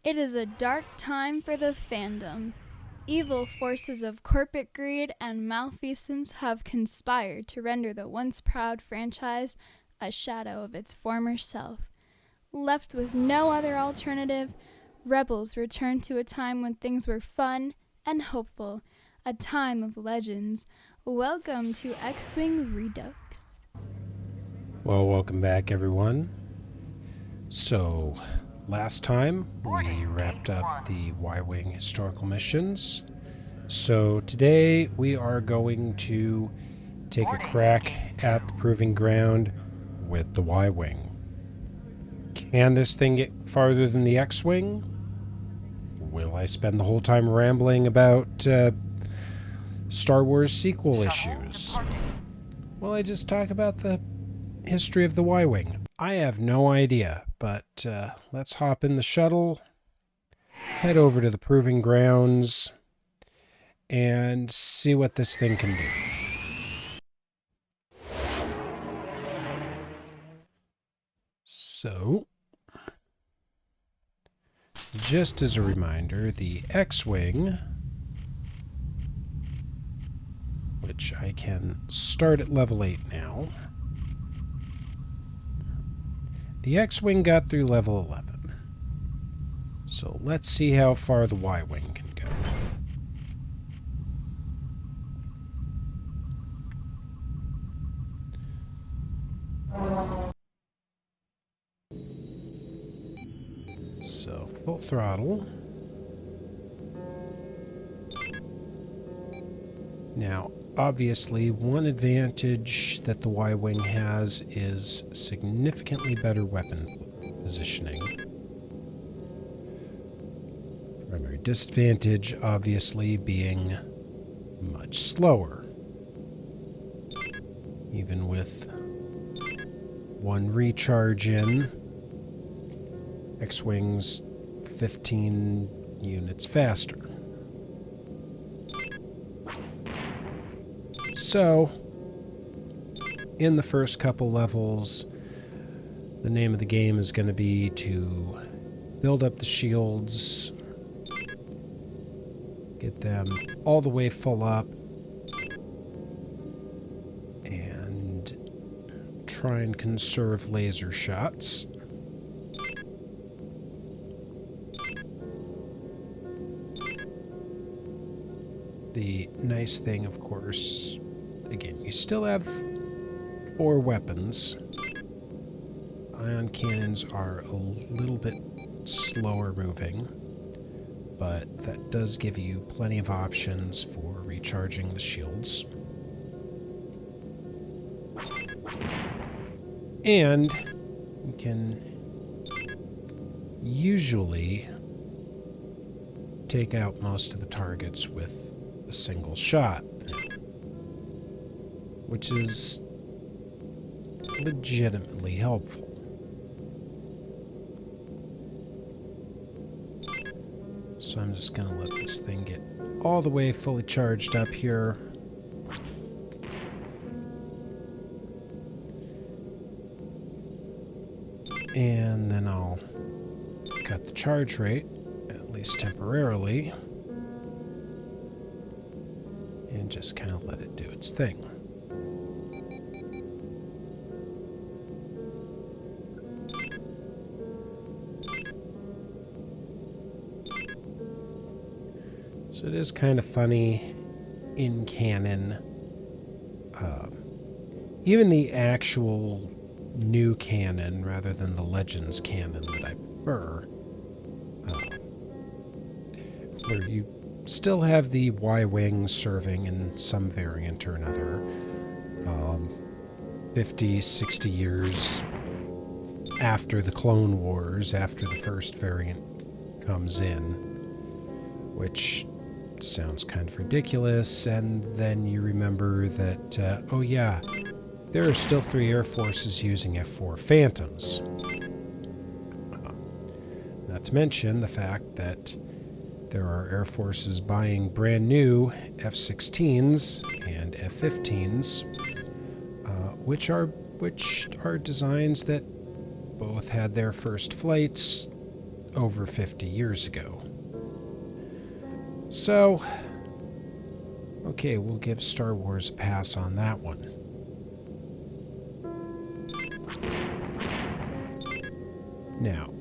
It is a dark time for the fandom. Evil forces of corporate greed and malfeasance have conspired to render the once proud franchise a shadow of its former self. Left with no other alternative, Rebels return to a time when things were fun and hopeful, a time of legends. Welcome to X-Wing Redux. Well, welcome back, everyone. So, last time we wrapped up the Y-Wing historical missions. So today we are going to take a crack at the proving ground with the Y-Wing. Can this thing get farther than the X-Wing? Will I spend the whole time rambling about Star Wars sequel issues? Will I just talk about the history of the Y-Wing? I have no idea, but let's hop in the shuttle, head over to the proving grounds, and see what this thing can do. So, just as a reminder, the X-Wing, which I can start at level 8 now, the X-Wing got through level 11. So let's see how far the Y-Wing can go. So, full throttle. Now, obviously, one advantage that the Y-Wing has is significantly better weapon positioning. Primary disadvantage, obviously, being much slower. Even with one recharge in, X-Wing's 15 units faster. So, in the first couple levels, the name of the game is going to be to build up the shields, get them all the way full up, and try and conserve laser shots. The nice thing, of course, again, you still have 4 weapons. Ion cannons are a little bit slower moving, but that does give you plenty of options for recharging the shields. And you can usually take out most of the targets with a single shot, which is legitimately helpful. So I'm just going to let this thing get all the way fully charged up here. And then I'll cut the charge rate, at least temporarily, and just kind of let it do its thing. So it is kind of funny in canon. Even the actual new canon, rather than the Legends canon that I prefer, where you still have the Y-Wing serving in some variant or another, 50, 60 years after the Clone Wars, after the first variant comes in, which sounds kind of ridiculous, and then you remember that, oh yeah, there are still 3 Air Forces using F-4 Phantoms. Not to mention the fact that there are Air Forces buying brand new F-16s and F-15s, which are designs that both had their first flights over 50 years ago. So, okay, we'll give Star Wars a pass on that one. Now,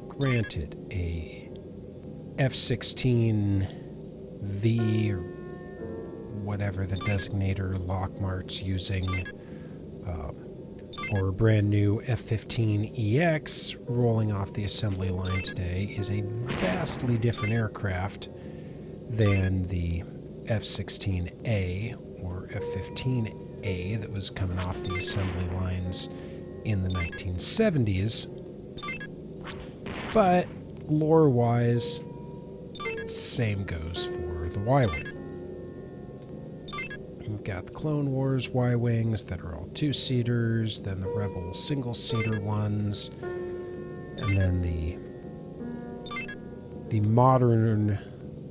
granted, a F-16V, or whatever the designator Lockmart's using, or a brand new F-15EX rolling off the assembly line today is a vastly different aircraft than the F-16A or F-15A that was coming off the assembly lines in the 1970s. But lore-wise, same goes for the Y-Wing. We've got the Clone Wars Y-Wings that are all two-seaters, then the Rebel single-seater ones, and then the modern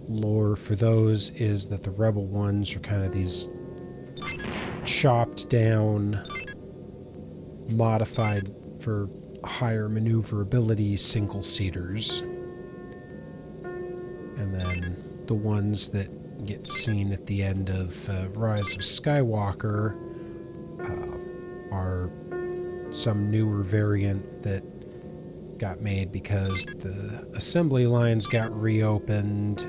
lore for those is that the Rebel ones are kind of these chopped down, modified for higher maneuverability single-seaters. And then the ones that get seen at the end of Rise of Skywalker are some newer variant that got made because the assembly lines got reopened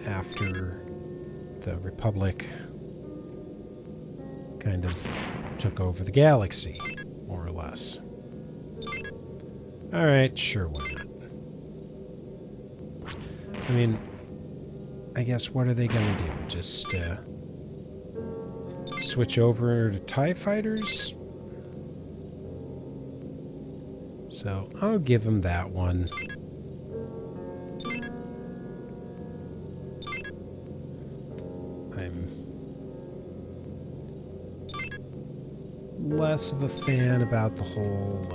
after the Republic kind of took over the galaxy, more or less. Alright, sure, why not? I mean, I guess what are they gonna do? Just switch over to TIE fighters? So I'll give them that one. I'm less of a fan about the whole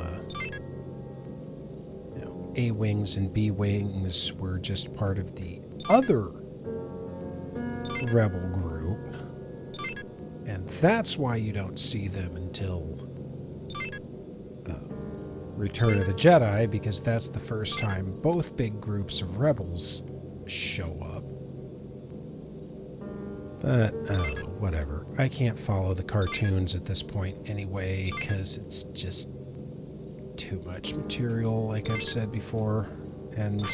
A-Wings and B-Wings were just part of the other Rebel group, and that's why you don't see them until Return of the Jedi, because that's the first time both big groups of rebels show up. But, I don't know, whatever. I can't follow the cartoons at this point anyway, because it's just too much material, like I've said before, and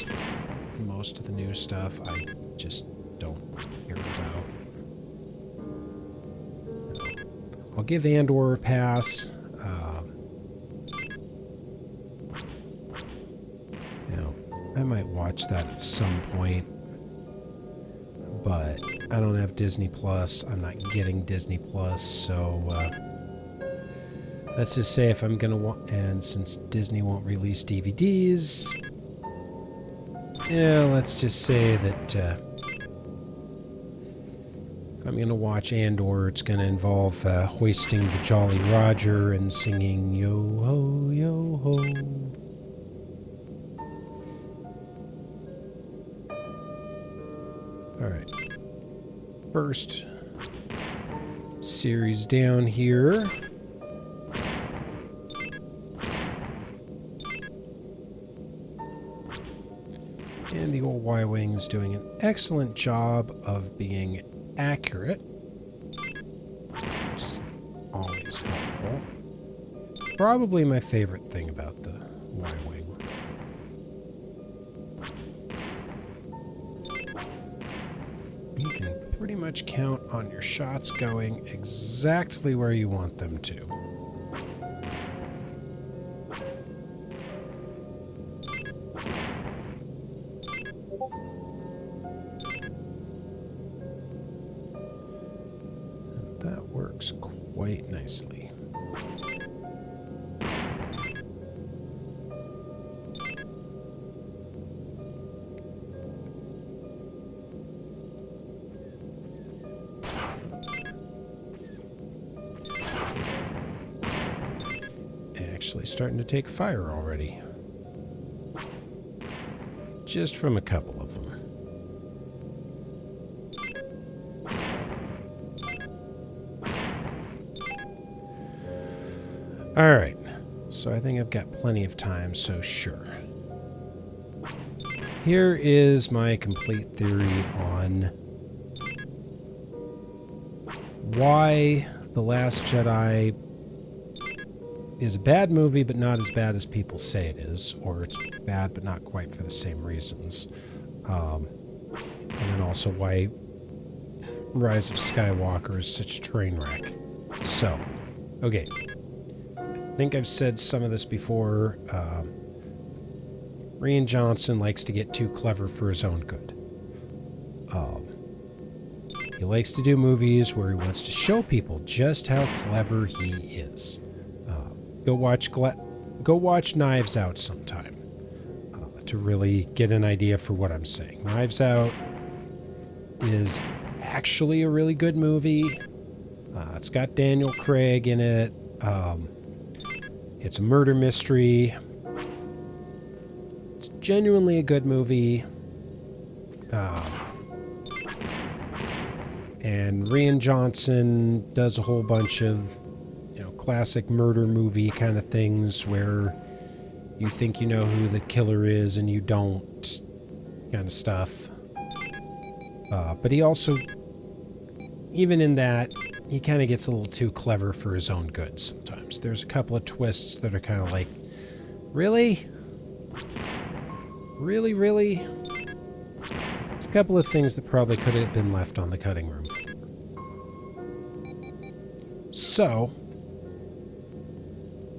most of the new stuff I just don't hear about. I'll give Andor a pass. I might watch that at some point, but I don't have Disney Plus. I'm not getting Disney Plus, so let's just say if I'm gonna and since Disney won't release DVDs, yeah, let's just say that if I'm gonna watch Andor, it's gonna involve hoisting the Jolly Roger and singing yo ho, yo ho. Alright, first series down here. And the old Y-Wing is doing an excellent job of being accurate, which is always helpful. Probably my favorite thing about the Y-Wing. You can pretty much count on your shots going exactly where you want them to. And that works quite nicely. Actually starting to take fire already. Just from a couple of them. Alright, so I think I've got plenty of time, so sure. here is my complete theory on why The Last Jedi is a bad movie, but not as bad as people say it is, or it's bad, but not quite for the same reasons. And then also why Rise of Skywalker is such a train wreck. So, okay. I think I've said some of this before. Rian Johnson likes to get too clever for his own good. He likes to do movies where he wants to show people just how clever he is. Go watch Knives Out sometime to really get an idea for what I'm saying. Knives Out is actually a really good movie. It's got Daniel Craig in it. It's a murder mystery. It's genuinely a good movie. And Rian Johnson does a whole bunch of, classic murder movie kind of things where you think you know who the killer is and you don't, kind of stuff. But he also, even in that, he kind of gets a little too clever for his own good sometimes. There's a couple of twists that are kind of like, really? Really, really? There's a couple of things that probably could have been left on the cutting room floor. So,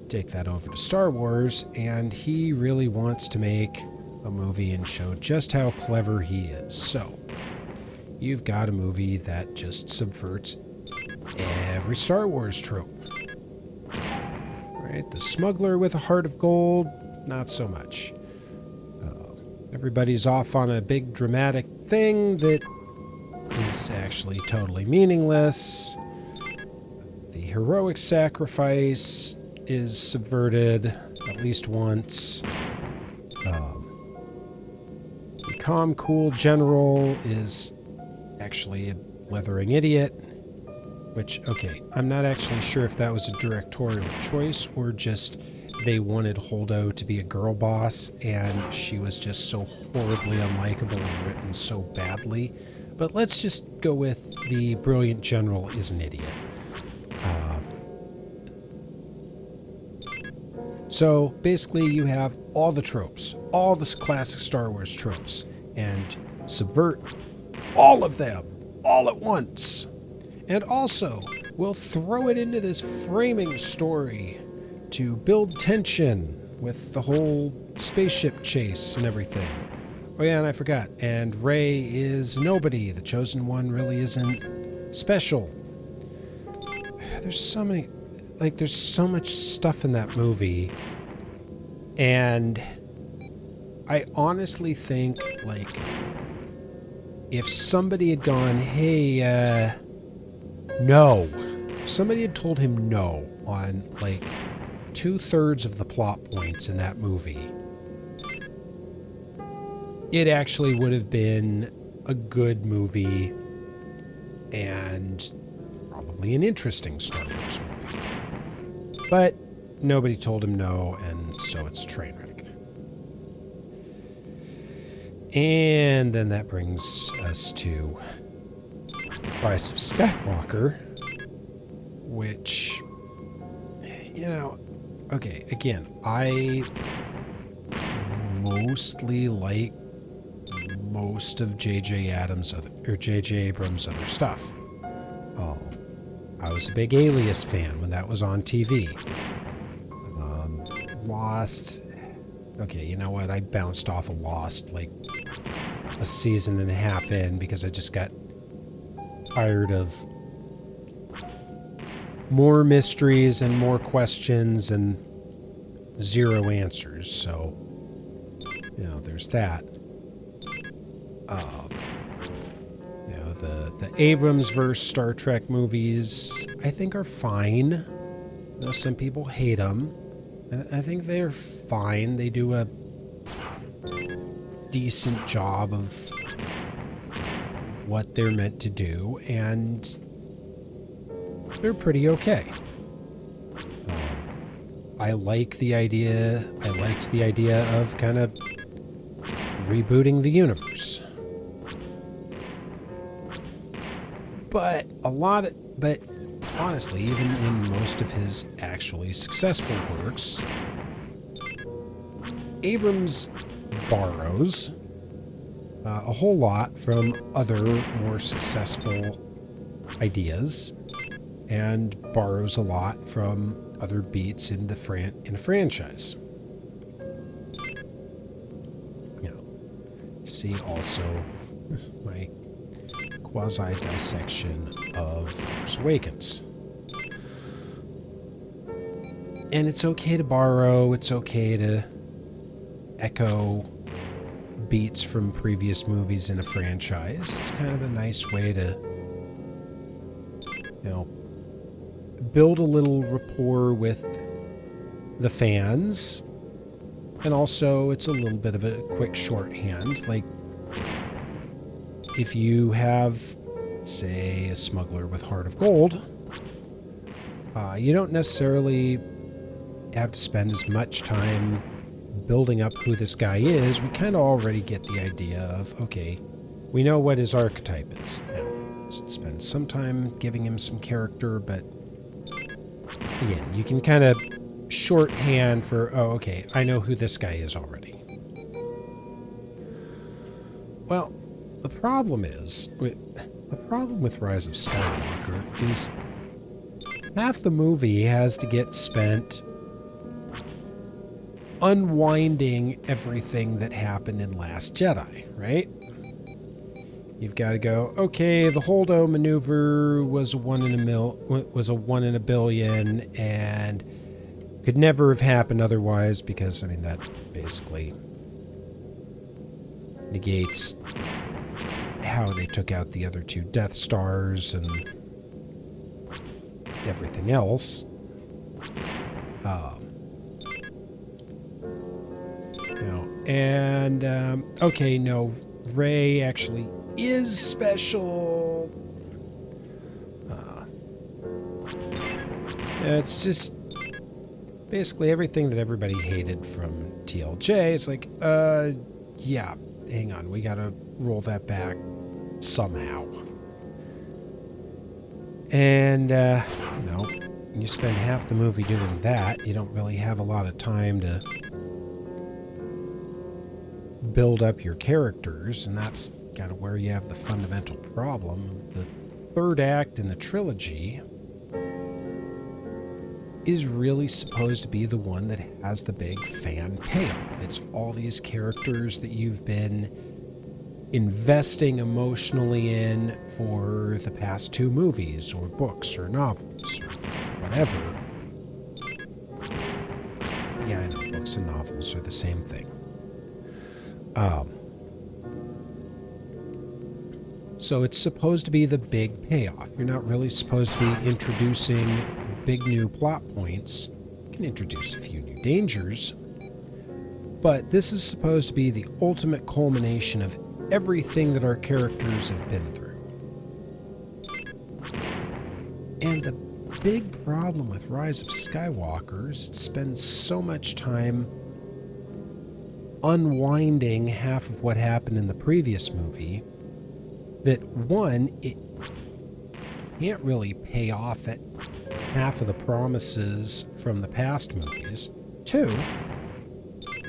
take that over to Star Wars, and he really wants to make a movie and show just how clever he is. So, you've got a movie that just subverts every Star Wars trope. Right? The smuggler with a heart of gold, not so much. Everybody's off on a big dramatic thing that is actually totally meaningless. The heroic sacrifice is subverted at least once. The calm, cool general is actually a blithering idiot. Which, okay, I'm not actually sure if that was a directorial choice or just they wanted Holdo to be a girl boss and she was just so horribly unlikable and written so badly. But let's just go with the brilliant general is an idiot. So basically you have all the tropes, all the classic Star Wars tropes, and subvert all of them all at once. And also, we'll throw it into this framing story to build tension with the whole spaceship chase and everything. Oh yeah, and I forgot. And Rey is nobody. The Chosen One really isn't special. There's so many... there's so much stuff in that movie. And I honestly think, if somebody had gone, hey, no. If somebody had told him no on, 2/3 of the plot points in that movie, it actually would have been a good movie and probably an interesting Star Wars movie. But nobody told him no, and so it's train wreck. And then that brings us to Rise of Skywalker, which, okay, again, I mostly like most of J.J. Abrams' other stuff. I was a big Alias fan when that was on TV. Lost, okay, you know what, I bounced off of Lost a season and a half in because I just got tired of more mysteries and more questions and zero answers. So, there's that. The Abrams verse Star Trek movies, I think, are fine. Some people hate them. I think they're fine. They do a decent job of what they're meant to do, and they're pretty okay. I liked the idea of kind of rebooting the universe. But honestly, even in most of his actually successful works, Abrams borrows a whole lot from other more successful ideas and borrows a lot from other beats in the franchise. See also my quasi-dissection of Force Awakens. And it's okay to borrow, it's okay to echo beats from previous movies in a franchise. It's kind of a nice way to, build a little rapport with the fans. And also, it's a little bit of a quick shorthand. Like, if you have, say, a smuggler with Heart of Gold, you don't necessarily have to spend as much time building up who this guy is. We kind of already get the idea of, okay, we know what his archetype is. Now, spend some time giving him some character, but again, you can kind of shorthand for, oh, okay, I know who this guy is already. Well, the problem with Rise of Skywalker is half the movie has to get spent unwinding everything that happened in Last Jedi, right? You've got to go, okay, the Holdo maneuver was a 1 in a billion, and could never have happened otherwise, because, I mean, that basically negates how they took out the other 2 Death Stars and everything else. Okay, no, Rey actually is special. It's just basically everything that everybody hated from TLJ. It's like, yeah, hang on, we gotta roll that back somehow. And, you spend half the movie doing that, you don't really have a lot of time to build up your characters, and that's kind of where you have the fundamental problem. The third act in the trilogy is really supposed to be the one that has the big fan payoff. It's all these characters that you've been investing emotionally in for the past 2 movies, or books, or novels, or whatever. Yeah, I know, books and novels are the same thing. So it's supposed to be the big payoff. You're not really supposed to be introducing big new plot points. You can introduce a few new dangers, but this is supposed to be the ultimate culmination of everything that our characters have been through. And the big problem with Rise of Skywalker is it spends so much time unwinding half of what happened in the previous movie that, one, it can't really pay off at half of the promises from the past movies. 2,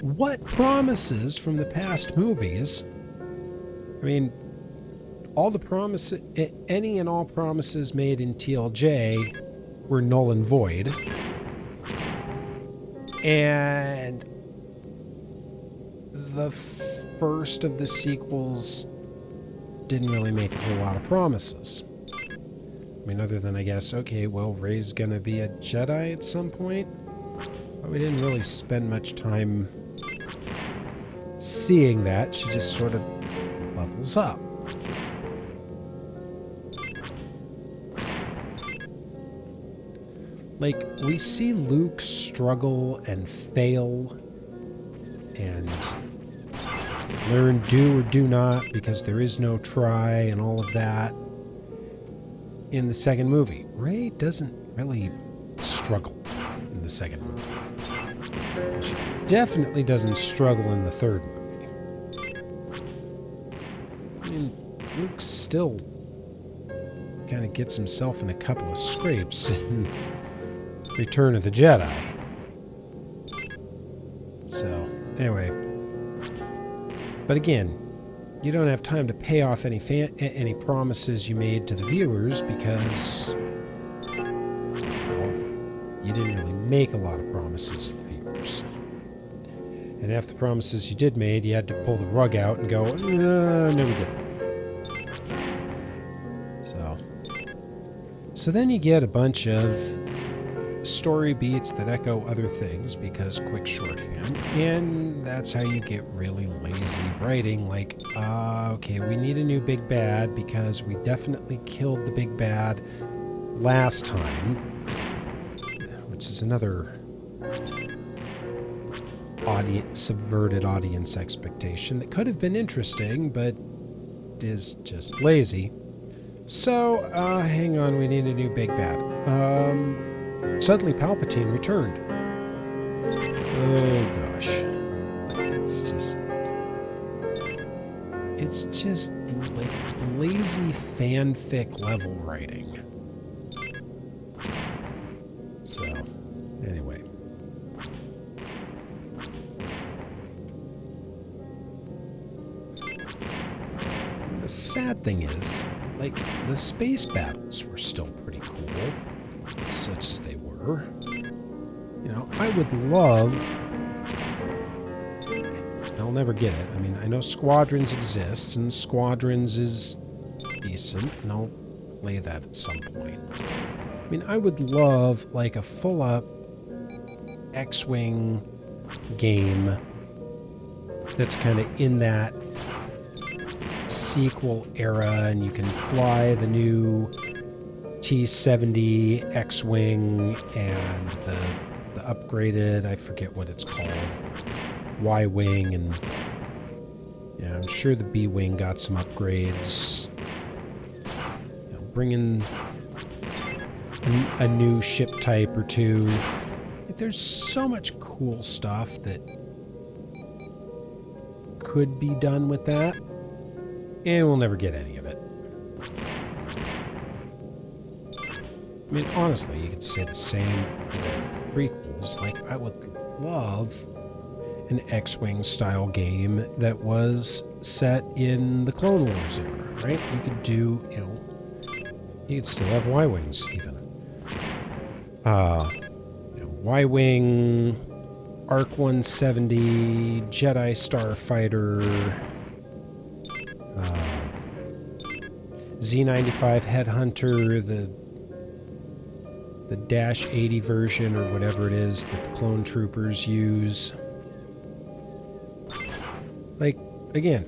what promises from the past movies? I mean, all the promises, any and all promises made in TLJ were null and void. And the first of the sequels didn't really make a whole lot of promises. I mean, other than, I guess, okay, well, Rey's gonna be a Jedi at some point. But we didn't really spend much time seeing that. She just sort of levels up. Like, we see Luke struggle and fail and learn do or do not because there is no try and all of that in the second movie. Rey doesn't really struggle in the second movie. She definitely doesn't struggle in the third movie. I mean, Luke still kind of gets himself in a couple of scrapes in Return of the Jedi. So, anyway. But again, you don't have time to pay off any promises you made to the viewers because, well, you didn't really make a lot of promises to the viewers. And half the promises you did made, you had to pull the rug out and go, no, we didn't. So then you get a bunch of story beats that echo other things because quick shorthand, and that's how you get really lazy writing, like, okay, we need a new big bad because we definitely killed the big bad last time, which is another subverted audience expectation that could have been interesting, but is just lazy. So, hang on, we need a new big bad. Suddenly Palpatine returned. Oh gosh. It's just like lazy fanfic level writing. So, anyway. The sad thing is, like, the space battles were still pretty cool, such as they were. You know, I would love... I'll never get it. I mean, I know Squadrons exists, and Squadrons is decent, and I'll play that at some point. I mean, I would love, like, a full-up X-Wing game that's kind of in that sequel era, and you can fly the new T-70 X-Wing and the upgraded, I forget what it's called, Y-Wing, and yeah, I'm sure the B-Wing got some upgrades. You know, bring in a new ship type or two. Like, there's so much cool stuff that could be done with that. And we'll never get any of it. I mean, honestly, you could say the same for prequels. Like, I would love an X-Wing style game that was set in the Clone Wars era, right? You could do, you know, you could still have Y-Wings, even. You know, Y-Wing, Arc 170, Jedi Starfighter... Z95 Headhunter, the Dash 80 version, or whatever it is that the clone troopers use. Like, again,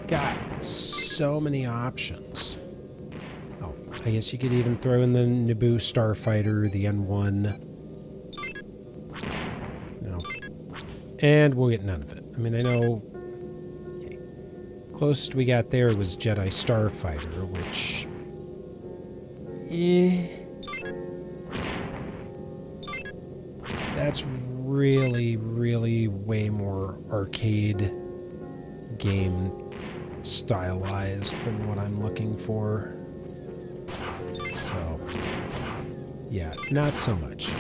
got so many options. Oh, I guess you could even throw in the Naboo Starfighter, the N1. No. And we'll get none of it. I mean, I know... Closest we got there was Jedi Starfighter, which... That's really, really way more arcade game stylized than what I'm looking for. So, yeah, not so much.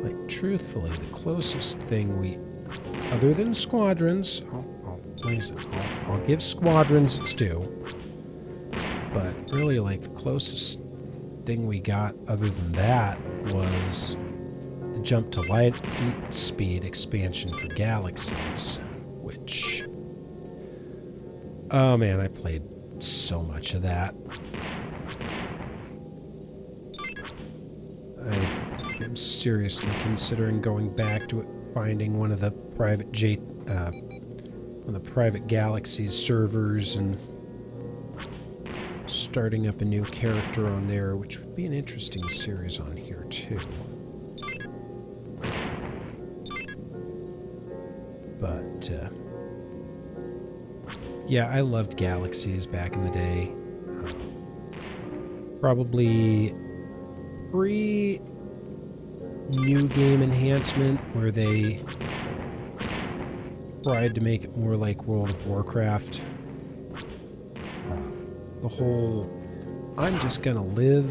Like, truthfully, the closest thing we... Other than Squadrons, I'll give Squadrons its due. But really, like, the closest thing we got other than that was the Jump to Light Speed expansion for Galaxies, which... Oh man, I played so much of that. I am seriously considering going back to it, finding one of the private Galaxies servers and starting up a new character on there, which would be an interesting series on here too. But yeah, I loved Galaxies back in the day. Probably pre-new game enhancement, where they tried to make it more like World of Warcraft. The whole, I'm just gonna live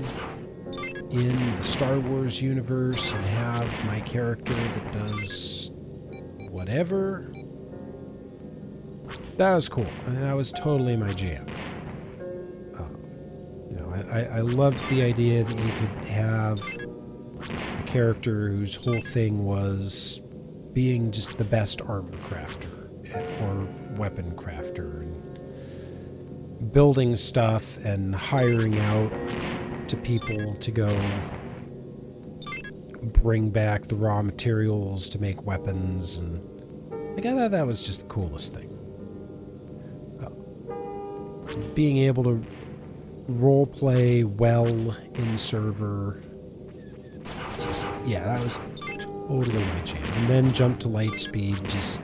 in the Star Wars universe and have my character that does whatever. That was cool. That was totally my jam. You know, I loved the idea that you could have a character whose whole thing was being just the best armor crafter or weapon crafter and building stuff and hiring out to people to go bring back the raw materials to make weapons, and like, I thought that was just the coolest thing. Being able to role play well in server, just, yeah, that was totally my jam. And then jump to Lightspeed just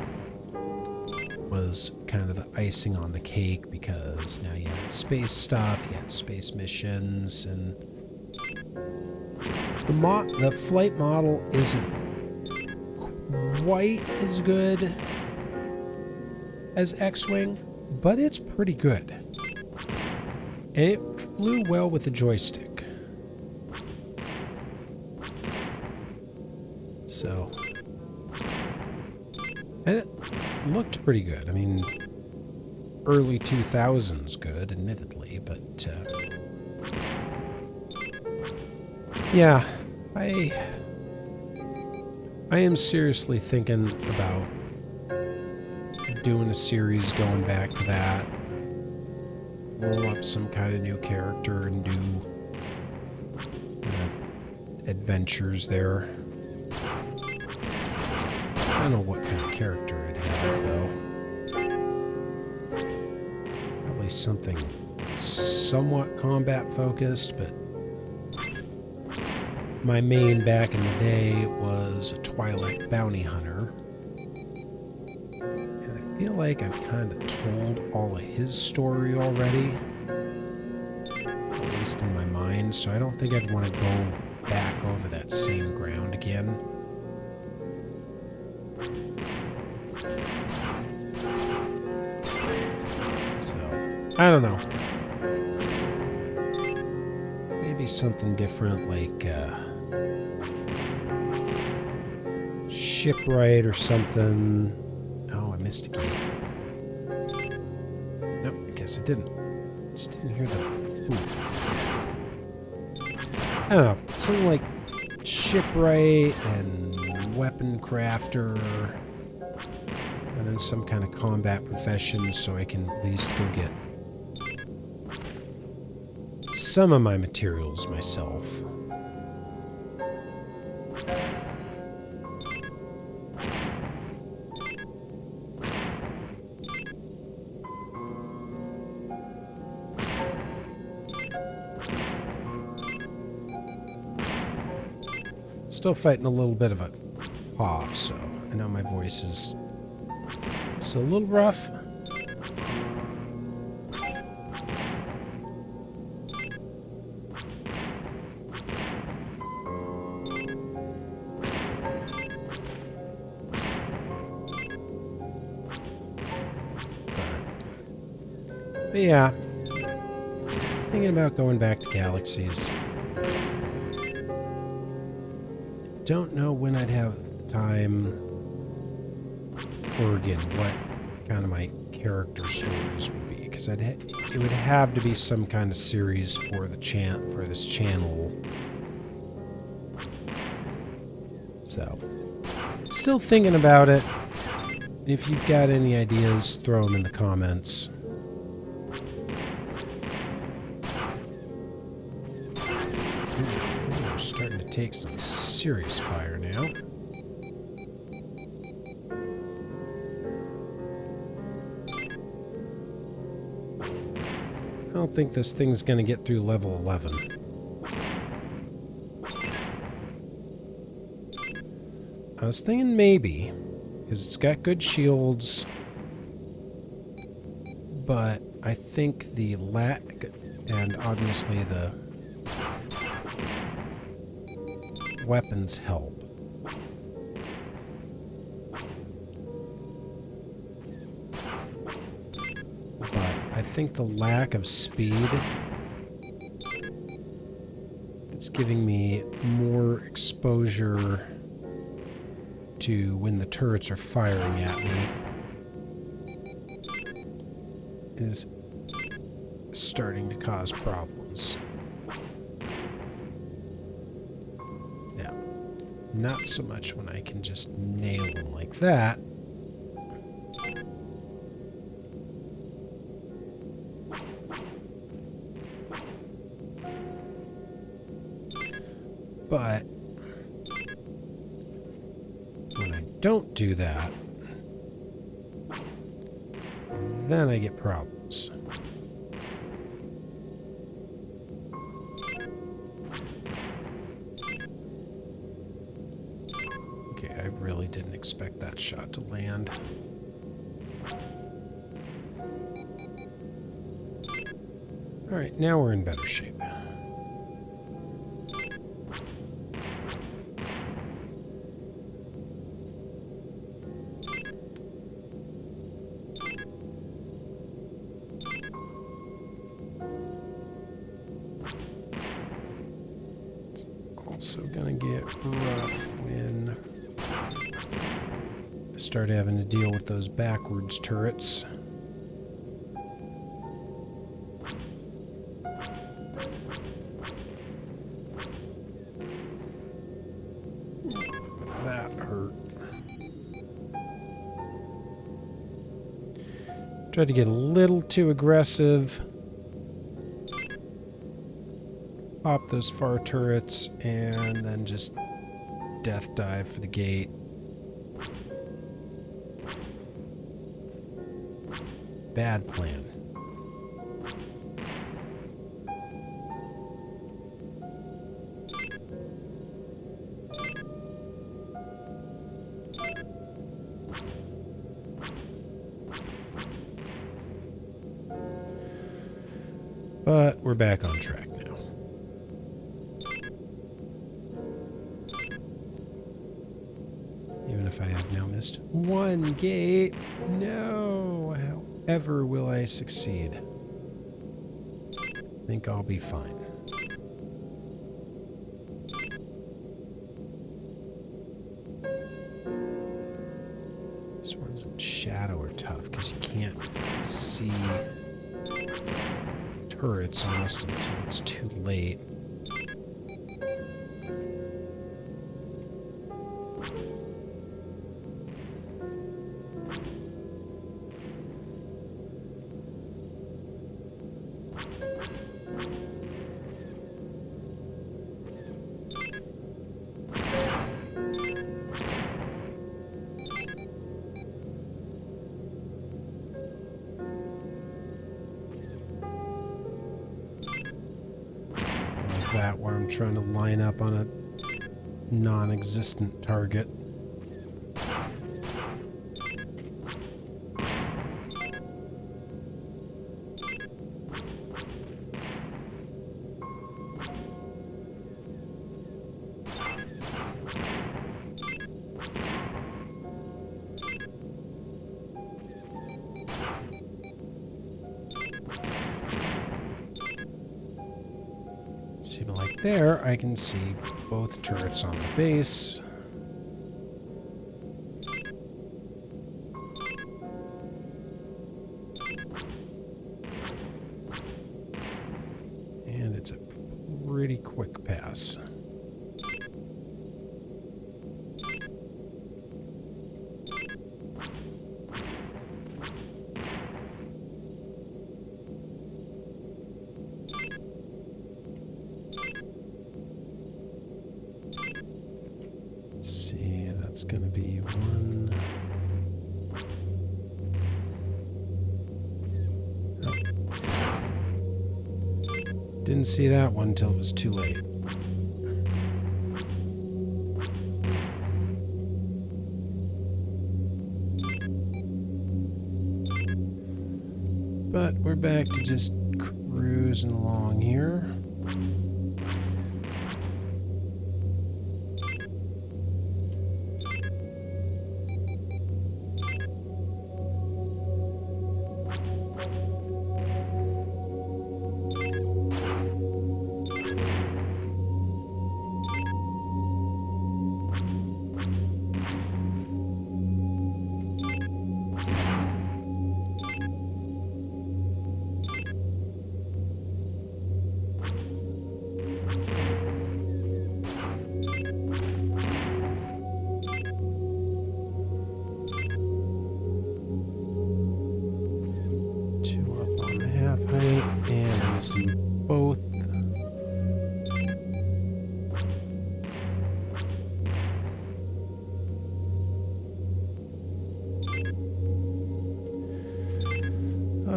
was kind of the icing on the cake, because now you had space stuff, you had space missions, and the flight model isn't quite as good as X-Wing, but it's pretty good. And it flew well with the joystick. So, and it looked pretty good. I mean, early 2000s good, admittedly, but yeah, I am seriously thinking about doing a series going back to that. Roll up some kind of new character and do adventures there. I don't know what kind of character I'd have, though. Probably something somewhat combat focused, but my main back in the day was a Twilight bounty hunter. And I feel like I've kind of told all of his story already, at least in my mind, so I don't think I'd want to go back over that same ground again. I don't know. Maybe something different, like Shipwright or something. Oh, I missed a gate. Nope, I guess I didn't. Just didn't hear the boom. I don't know. Something like Shipwright and Weapon Crafter. And then some kind of combat profession, so I can at least go get some of my materials myself. Still fighting a little bit of a cough, so I know my voice is still a little rough. But yeah, thinking about going back to Galaxies. Don't know when I'd have time, or again, what kind of my character stories would be, because it would have to be some kind of series for the for this channel. So, still thinking about it. If you've got any ideas, throw them in the comments. We're starting to take some serious fire now. I don't think this thing's going to get through level 11. I was thinking maybe, because it's got good shields, but I think the and obviously the weapons help. think the lack of speed that's giving me more exposure to when the turrets are firing at me is starting to cause problems. Now, not so much when I can just nail them like that. But when I don't do that, then I get problems. Okay, I really didn't expect that shot to land. Alright, now we're in better shape. Also gonna get rough when I start having to deal with those backwards turrets. That hurt. Tried to get a little too aggressive. Pop those far turrets and then just death dive for the gate. Bad plan. But we're back on track now. If I have now missed one gate. No! However will I succeed? I think I'll be fine. This one's in shadow are tough because you can't see turrets almost until it's too late. That where I'm trying to line up on a non-existent target. See, but like there, I can see both turrets on the base. And it's a pretty quick pass. It's going to be one. Oh. Didn't see that one till it was too late. But we're back to just cruising along here.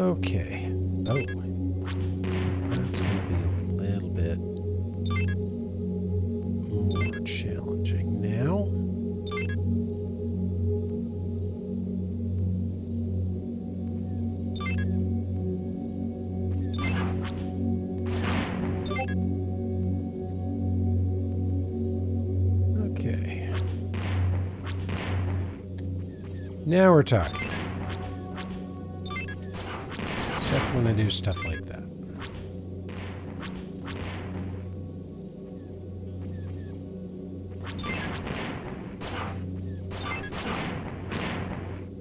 Okay. Oh. That's going to be a little bit more challenging now. Okay. Now we're talking. Except when I do stuff like that.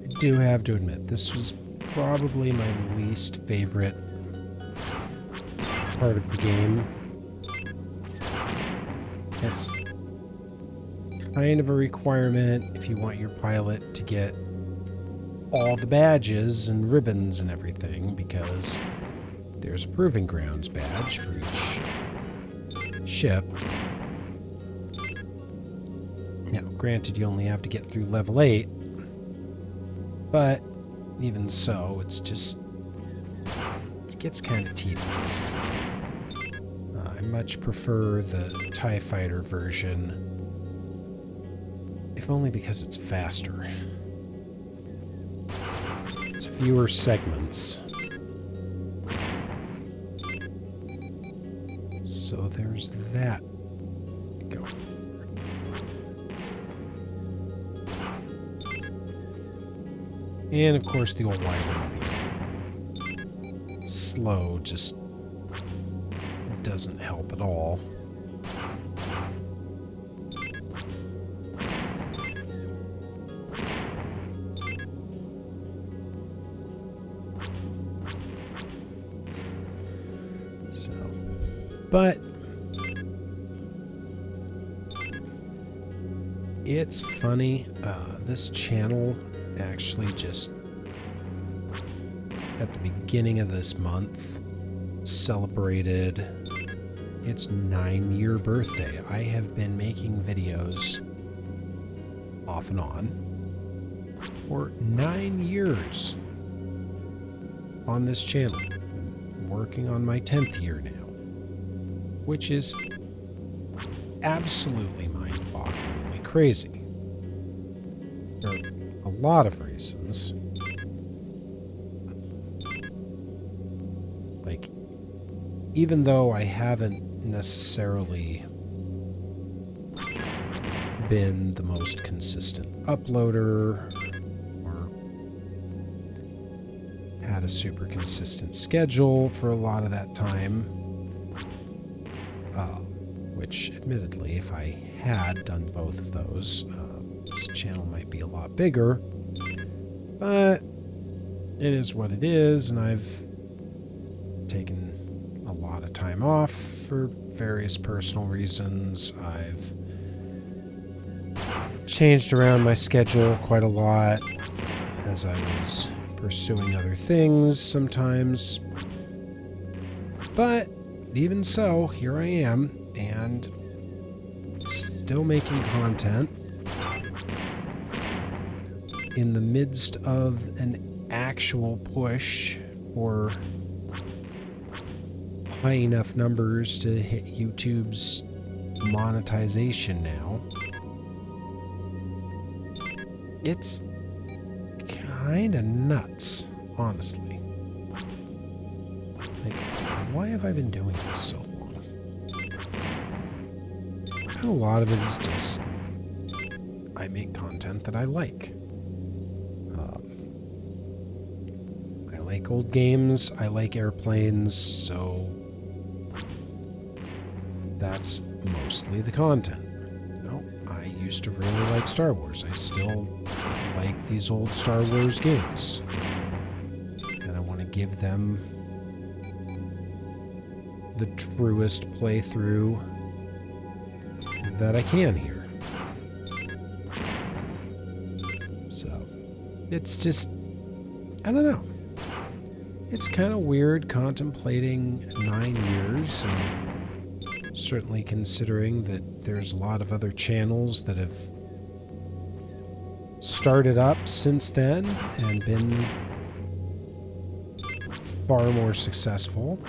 I do have to admit, this was probably my least favorite part of the game. It's kind of a requirement if you want your pilot to get all the badges and ribbons and everything, because there's a Proving Grounds badge for each ship. Now, granted, you only have to get through level 8, but even so, it's just... it gets kind of tedious. I much prefer the TIE Fighter version, if only because it's faster. It's fewer segments. So there's that going. And of course the old Y-wing slow just doesn't help at all. So, but it's funny, this channel actually just at the beginning of this month celebrated its 9-year birthday. I have been making videos off and on for 9 years on this channel. Working on my 10th year now, which is absolutely mind-bogglingly crazy. For a lot of reasons. Like, even though I haven't necessarily been the most consistent uploader, had a super consistent schedule for a lot of that time, which admittedly, if I had done both of those, this channel might be a lot bigger, but it is what it is, and I've taken a lot of time off for various personal reasons. I've changed around my schedule quite a lot as I was pursuing other things sometimes. But even so, here I am, and still making content in the midst of an actual push for high enough numbers to hit YouTube's monetization now. It's kind of nuts, honestly. Like, why have I been doing this so long? And a lot of it is just I make content that I like. I like old games, I like airplanes, so that's mostly the content. I used to really like Star Wars. I still like these old Star Wars games. And I want to give them the truest playthrough that I can here. So, it's just, I don't know. It's kind of weird contemplating 9 years, and certainly considering that there's a lot of other channels that have started up since then and been far more successful.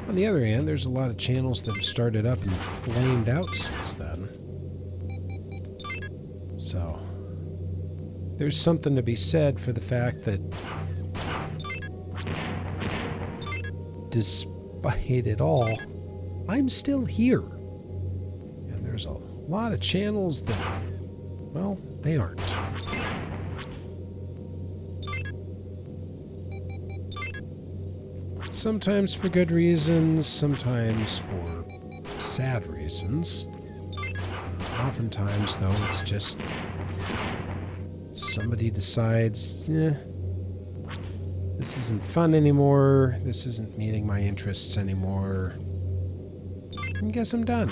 On the other hand, there's a lot of channels that have started up and flamed out since then. So, there's something to be said for the fact that despite it all, I'm still here. And there's a lot of channels that, well, they aren't. Sometimes for good reasons, sometimes for sad reasons. Oftentimes, though, it's just somebody decides, this isn't fun anymore, this isn't meeting my interests anymore, I guess I'm done.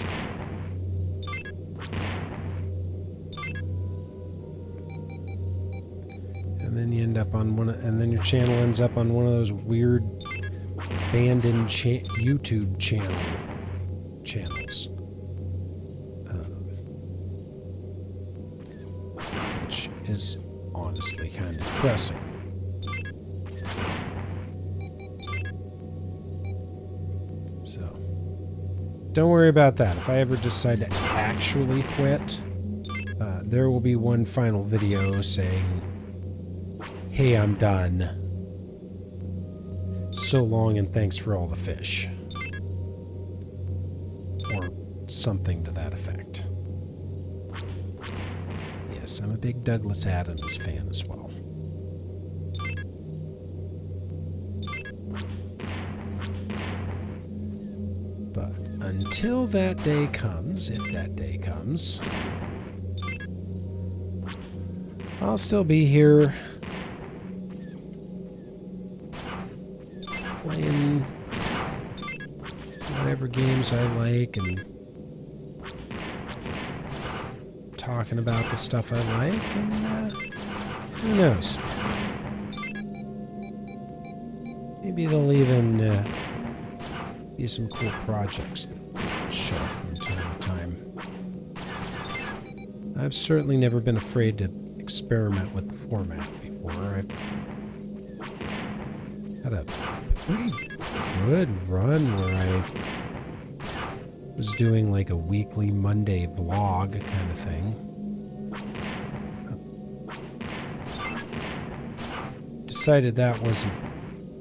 And then you end up on and then your channel ends up on one of those weird abandoned YouTube channels. Which is honestly kind of depressing. So, don't worry about that. If I ever decide to actually quit, there will be one final video saying, hey, I'm done. So long and thanks for all the fish. Or something to that effect. Yes, I'm a big Douglas Adams fan as well. But until that day comes, if that day comes, I'll still be here playing whatever games I like and talking about the stuff I like, and who knows? Maybe there'll even be some cool projects that show up from time to time. I've certainly never been afraid to experiment with the format before. I've had a pretty good run where I was doing like a weekly Monday vlog kind of thing. Decided that wasn't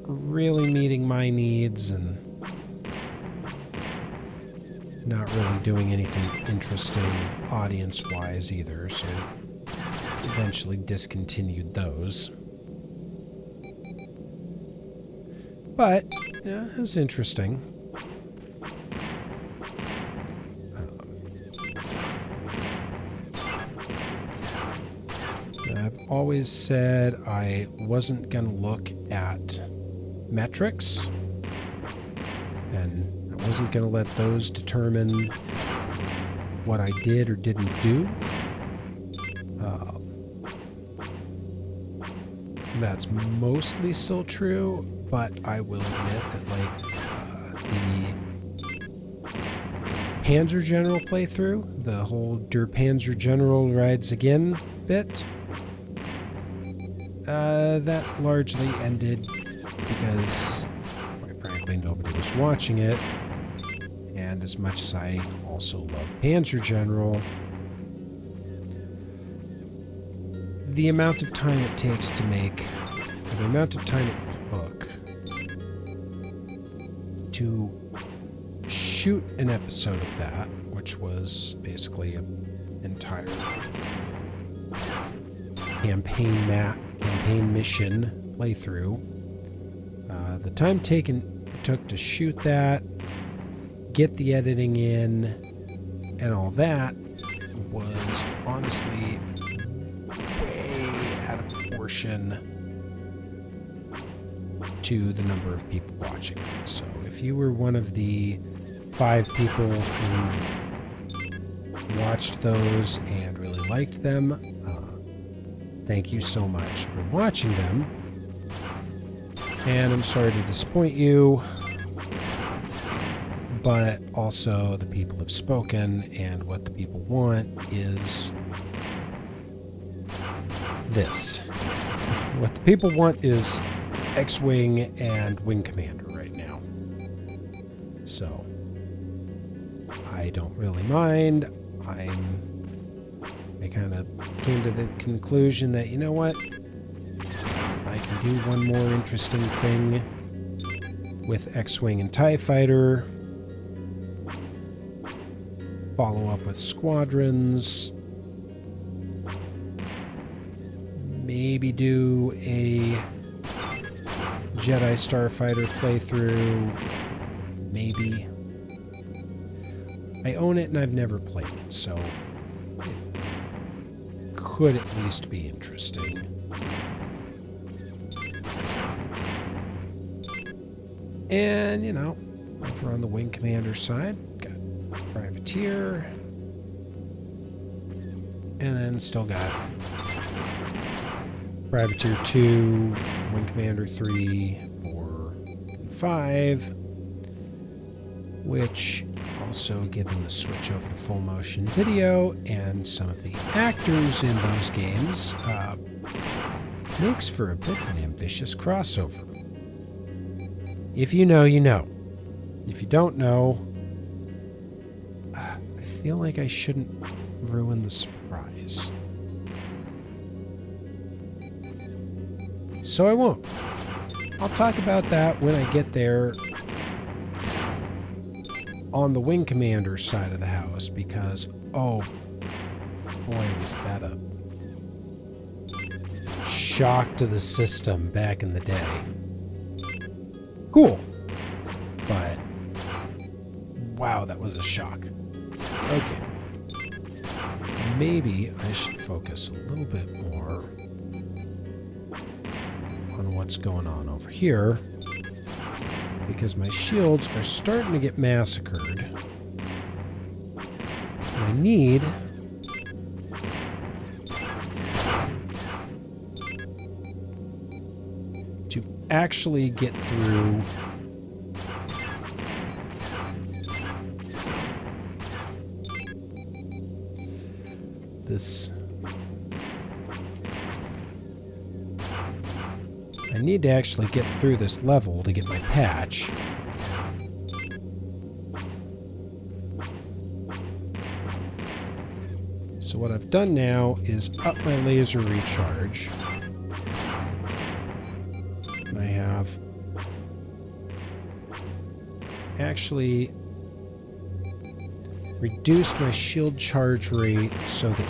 really meeting my needs and not really doing anything interesting audience-wise either, so eventually discontinued those. But, yeah, it was interesting. I've always said I wasn't going to look at metrics, and I wasn't going to let those determine what I did or didn't do. That's mostly still true, but I will admit that, like, the Panzer General playthrough, the whole Der Panzer General rides again bit, that largely ended because, quite frankly, nobody was watching it, and as much as I also love Panzer General, the amount of time it takes to make, or the amount of time it took to shoot an episode of that, which was basically an entire campaign mission playthrough. The time it took to shoot that, get the editing in, and all that was honestly way out of proportion to the number of people watching it. So if you were one of the 5 people who watched those and really liked them, thank you so much for watching them. And I'm sorry to disappoint you, but also the people have spoken, and what the people want is this. What the people want is X-Wing and Wing Commander right now. So I don't really mind. I kind of came to the conclusion that, you know what? I can do one more interesting thing with X-Wing and TIE Fighter. Follow up with squadrons. Maybe do a Jedi Starfighter playthrough. Maybe. I own it and I've never played it, so it could at least be interesting. And, you know, over on the Wing Commander side, got Privateer. And then still got Privateer 2, Wing Commander 3, 4, and 5. Which, also given the switch over to full motion video and some of the actors in those games, makes for a bit of an ambitious crossover. If you know, you know. If you don't know, I feel like I shouldn't ruin the surprise. So I won't. I'll talk about that when I get there on the Wing Commander side of the house, because, oh boy, was that a shock to the system back in the day. Cool. But, wow, that was a shock. Okay. Maybe I should focus a little bit more on what's going on over here, because my shields are starting to get massacred. And I need to actually get through this. I need to actually get through this level to get my patch. So what I've done now is up my laser recharge. And I have actually reduced my shield charge rate so that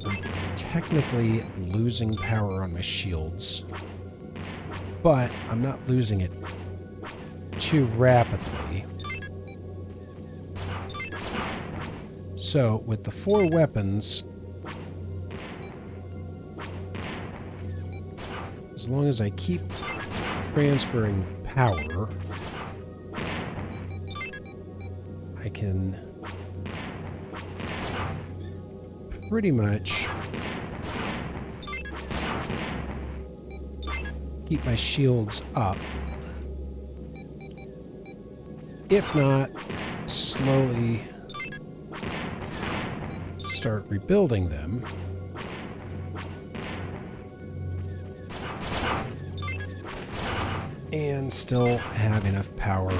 I'm technically losing power on my shields. But I'm not losing it too rapidly. So, with the 4 weapons, as long as I keep transferring power, I can pretty much keep my shields up. If not, slowly start rebuilding them. And still have enough power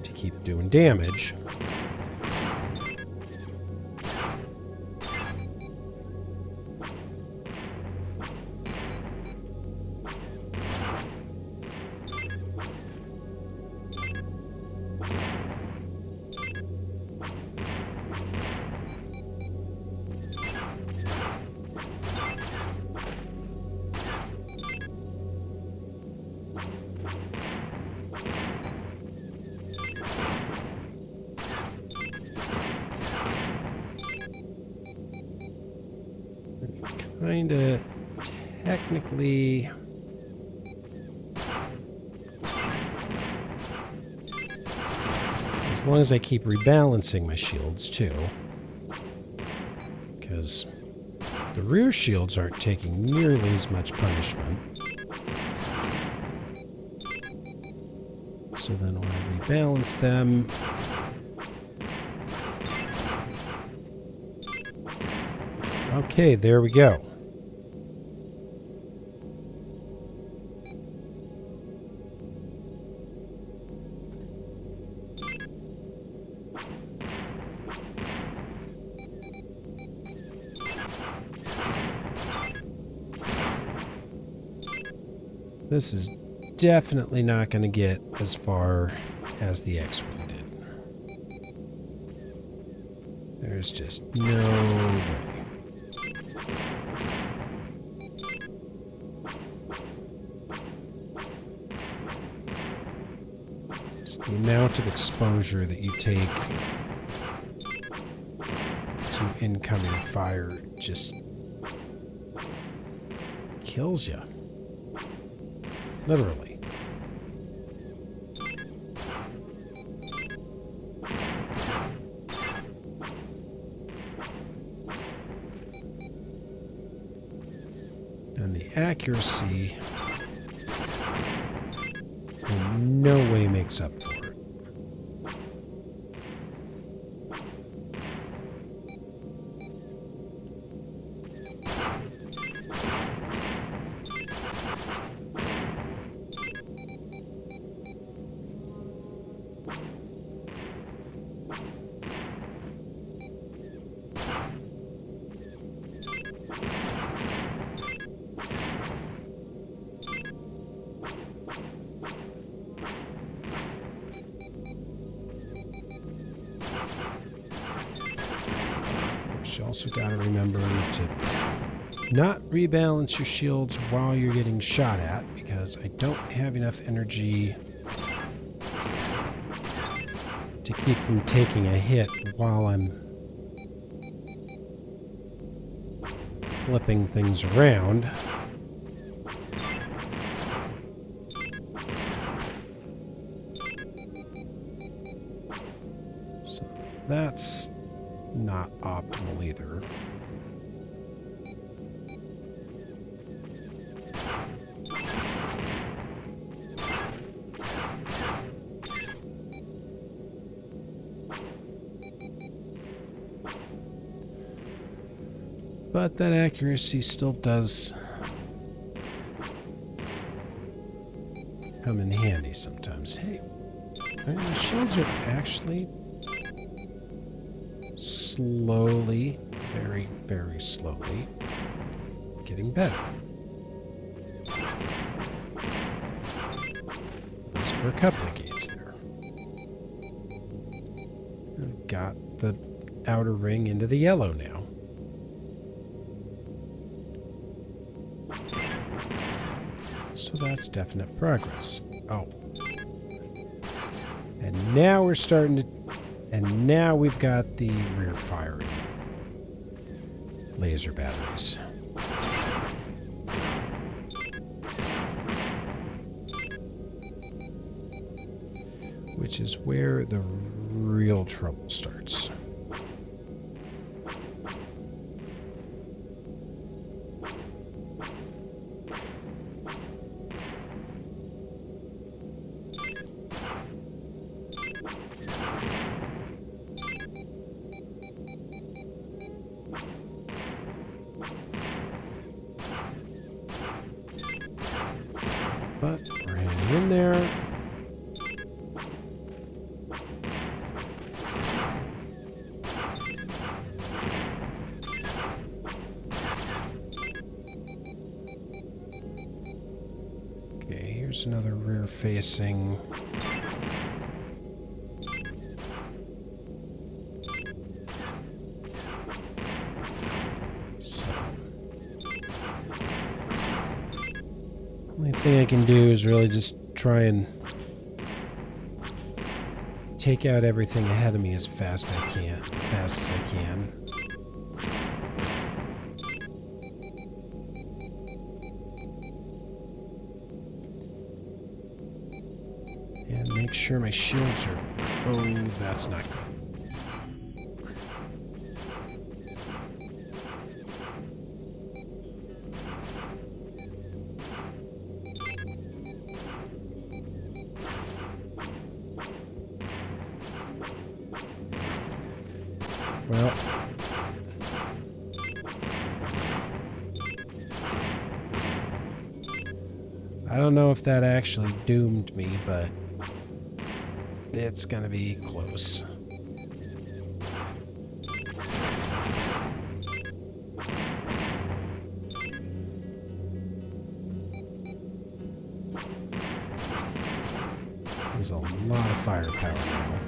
to keep doing damage. Kinda technically as long as I keep rebalancing my shields too, because the rear shields aren't taking nearly as much punishment. So then when I rebalance them, okay, there we go. This is definitely not going to get as far as the X-Wing did. There's just no way. It's the amount of exposure that you take to incoming fire just kills you. Literally. And the accuracy in no way makes up for it. You also got to remember to not rebalance your shields while you're getting shot at, because I don't have enough energy to keep from taking a hit while I'm flipping things around. So that's not optimal either. But that accuracy still does come in handy sometimes. Hey, my shields are actually slowly, very, very slowly getting better. At least for a couple of gates there. I've got the outer ring into the yellow now. So that's definite progress. Oh. And now we're starting to... And now we've got the rear firing laser batteries. Which is where the real trouble starts. But we're hanging in there. Okay, here's another rear facing. Only thing I can do is really just try and take out everything ahead of me as fast as I can. And make sure my shields are... Oh, that's not good. Well, I don't know if that actually doomed me, but it's gonna be close. is a lot of firepower now.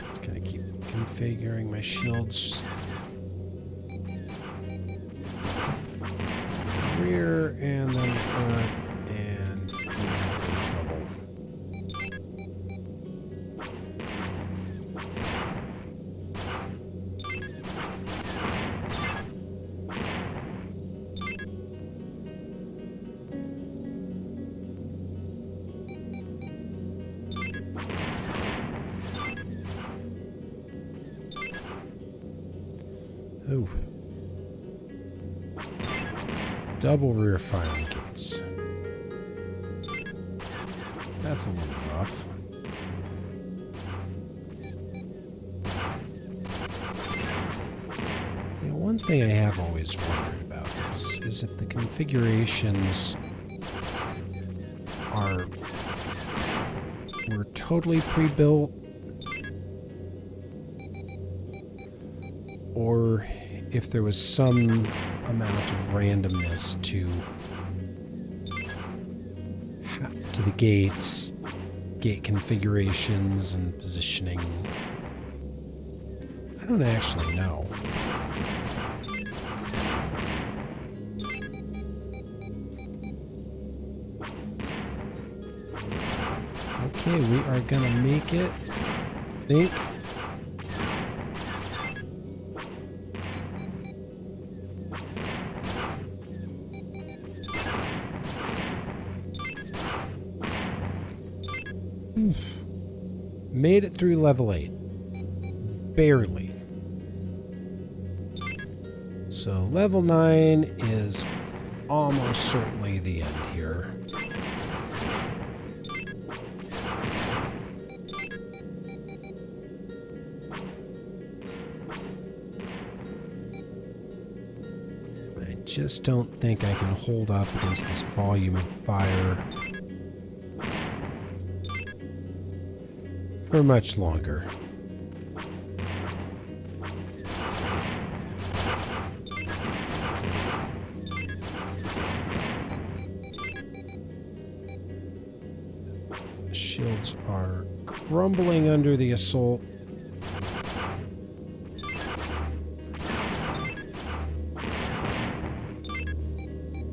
Just gonna keep configuring my shields. Rear and then front, and we're in trouble. Ooh. Double rear firing gates. That's a little rough. You know, one thing I have always wondered about this is if the configurations were totally pre-built, or if there was some amount of randomness to the gates, gate configurations, and positioning. I don't actually know. Okay, we are gonna make it, I think. Made it through level 8. Barely. So level 9 is almost certainly the end here. I just don't think I can hold up against this volume of fire for much longer. Shields are crumbling under the assault.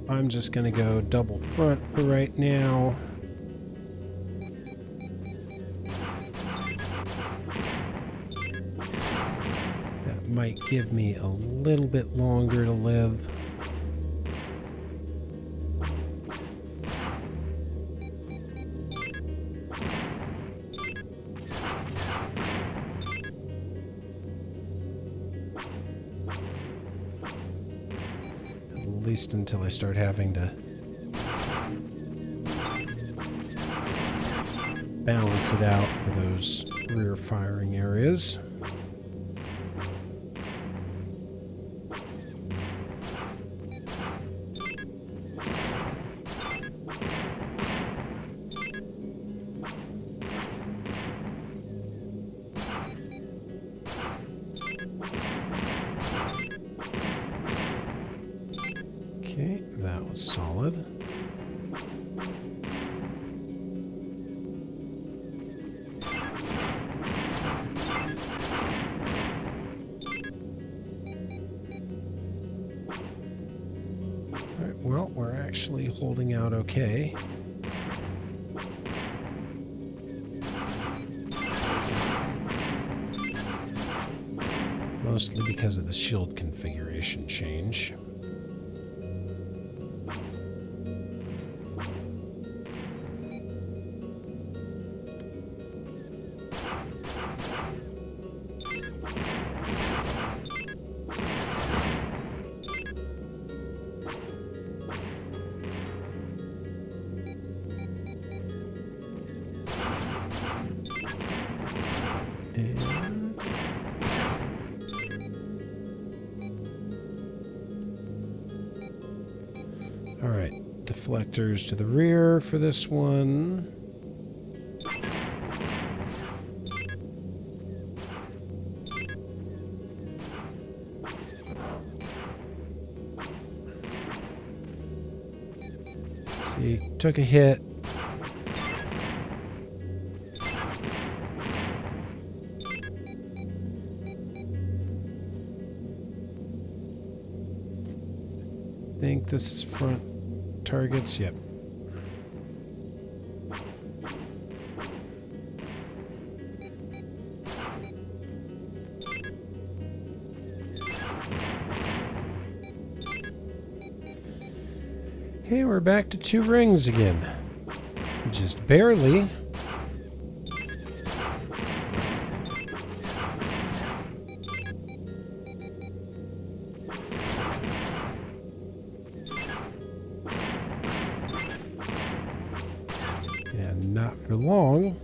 I'm just gonna go double front for right now. Might give me a little bit longer to live. At least until I start having to balance it out for those rear firing areas. Okay, that was solid. Alright, well, we're actually holding out okay. Mostly because of the shield configuration change. Alright, deflectors to the rear for this one. He took a hit. I think this is front targets. Yep. Hey, we're back to 2 rings again. Just barely. And not for long.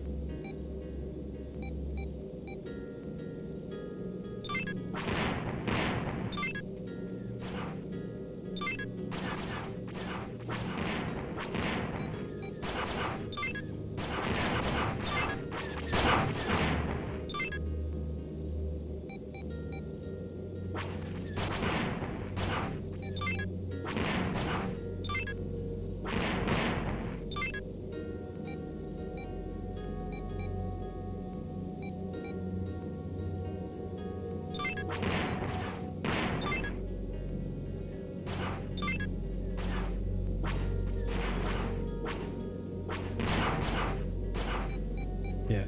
Yeah.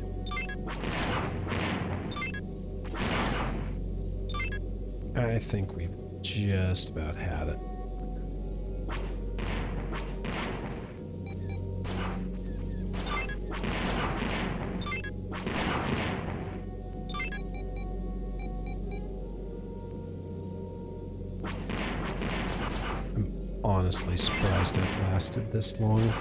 I think we've just about had it. I'm honestly surprised I've lasted this long.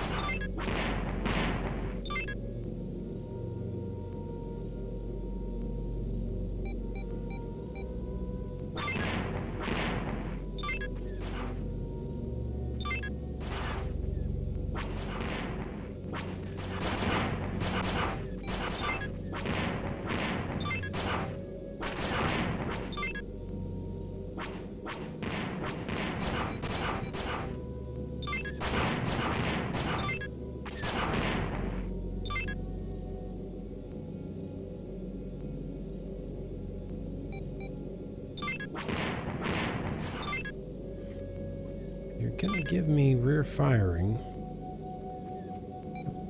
You're gonna give me rear firing.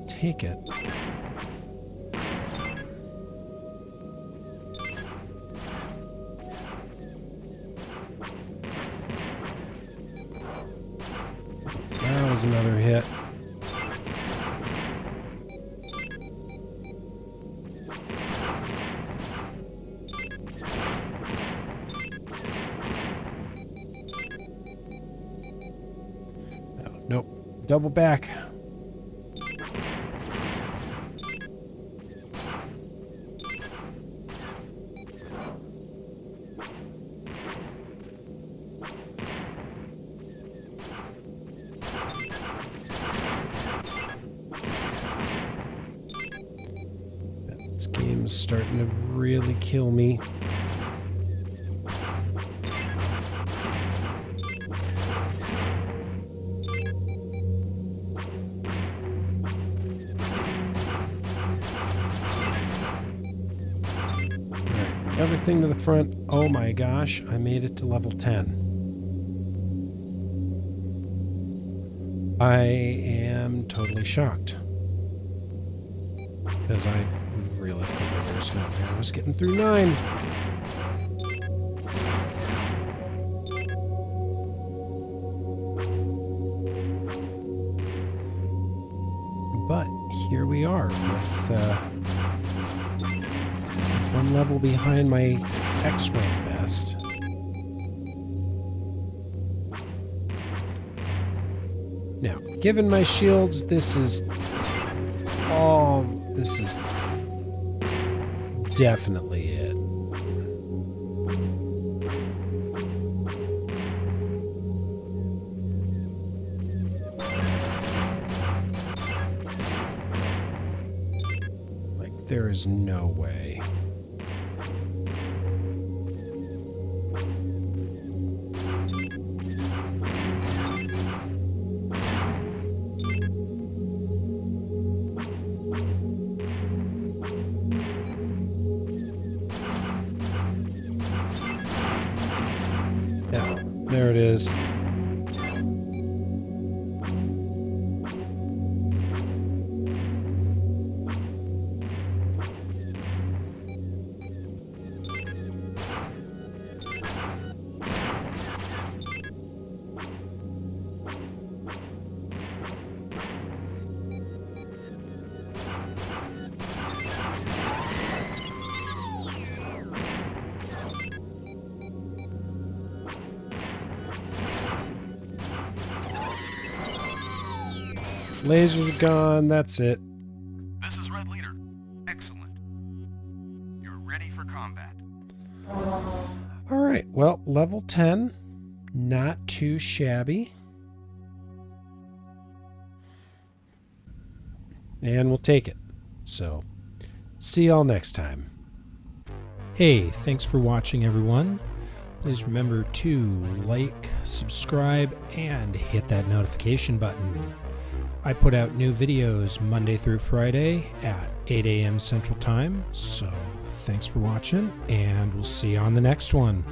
Take it. That was another hit. Nope. Double back. This game's starting to really kill me. Everything to the front. Oh my gosh, I made it to level 10. I am totally shocked. Because I really figured there's no way I was getting through 9. But here we are with one level behind my X-Wing best. Now, given my shields, this is definitely it. Like, there is no way. There it is. Lasers are gone, that's it. This is Red Leader. Excellent. You're ready for combat. Alright, well, level 10. Not too shabby. And we'll take it. So, see y'all next time. Hey, thanks for watching, everyone. Please remember to like, subscribe, and hit that notification button. I put out new videos Monday through Friday at 8 a.m. Central Time, so thanks for watching, and we'll see you on the next one.